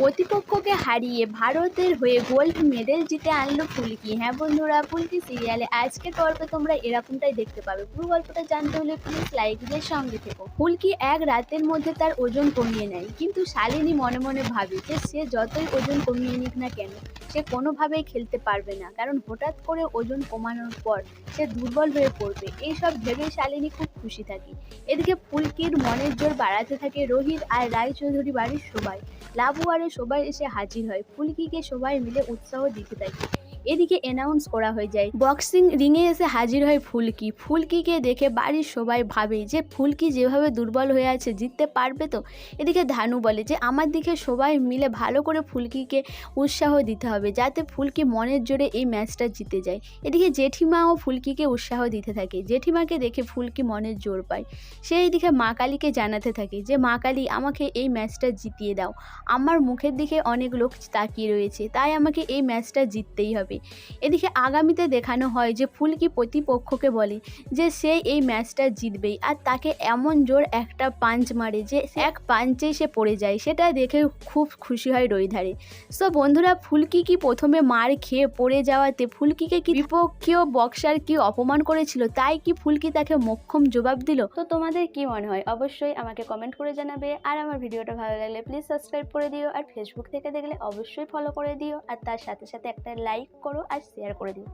প্রতিপক্ষকে হারিয়ে ভারতের হয়ে গোল্ড মেডেল জিতে আনলো ফুলকি। হ্যাঁ বন্ধুরা, ফুলকি সিরিয়ালে আজকের পর্বে তোমরা এরকমটাই দেখতে পাবে। পুরো গল্পটা জানতে হলে প্লিজ লাইক দিয়ে সঙ্গে থেকো। ফুলকি এক রাতের মধ্যে তার ওজন কমিয়ে নেয়, কিন্তু শালিনী মনে মনে ভাবে যে সে যতই ওজন কমিয়ে নিক না কেন সে কোনোভাবেই খেলতে পারবে না, কারণ হঠাৎ করে ওজন কমানোর পর সে দুর্বল হয়ে পড়বে। এইসব ভেবে শালিনী খুব খুশি থাকে। এদিকে ফুলকির মনের জোর বাড়াতে থাকে রোহিত আর রায়চৌধুরী বাড়ির সবাই। লাবুয়ারে সবাই এসে হাজির হয়, ফুলকিকে সবাই মিলে উৎসাহ দিতে থাকে। এদিকে অ্যানাউন্স করা হয়ে যায়, বক্সিং রিংয়ে এসে হাজির হয় ফুলকি। ফুলকিকে দেখে বাড়ির সবাই ভাবে যে ফুলকি যেভাবে দুর্বল হয়ে আছে জিততে পারবে তো। এদিকে ধানু বলে যে আমার দিকে সবাই মিলে ভালো করে ফুলকিকে উৎসাহ দিতে হবে, যাতে ফুলকি মনের জোরে এই ম্যাচটা জিতে যায়। এদিকে জেঠিমাও ফুলকিকে উৎসাহ দিতে থাকে। জেঠিমাকে দেখে ফুলকি মনের জোর পায়। সে এইদিকে মা কালীকে জানাতে থাকে যে মা কালী, আমাকে এই ম্যাচটা জিতিয়ে দাও। আমার মুখের দিকে অনেক লোক তাকিয়ে রয়েছে, তাই আমাকে এই ম্যাচটা জিততেই হবে। এদিকে আগামীতে দেখানো হয় যে ফুলকি প্রতিপক্ষকে বলে যে সে এই ম্যাচটা জিতবেই, আর তাকে এমন জোর একটা পাঞ্চ মারে যে এক পাঞ্চেই সে পড়ে যায়। সেটা দেখে খুব খুশি হয় রৈধারে। সো বন্ধুরা, ফুলকি কি প্রথমে মার খেয়ে পড়ে যাওয়াতে ফুলকিকে কি বিপক্ষীয় বক্সার কি অপমান করেছিল, তাই কি ফুলকি তাকে মোক্ষম জবাব দিল? তো তোমাদের কি মনে হয় অবশ্যই আমাকে কমেন্ট করে জানাবে। আর আমার ভিডিওটা ভালো লাগলে প্লিজ সাবস্ক্রাইব করে দিও, আর ফেসবুক থেকে দেখলে অবশ্যই ফলো করে দিও, আর তার সাথে সাথে একটা লাইক করো আর শেয়ার করে দিও।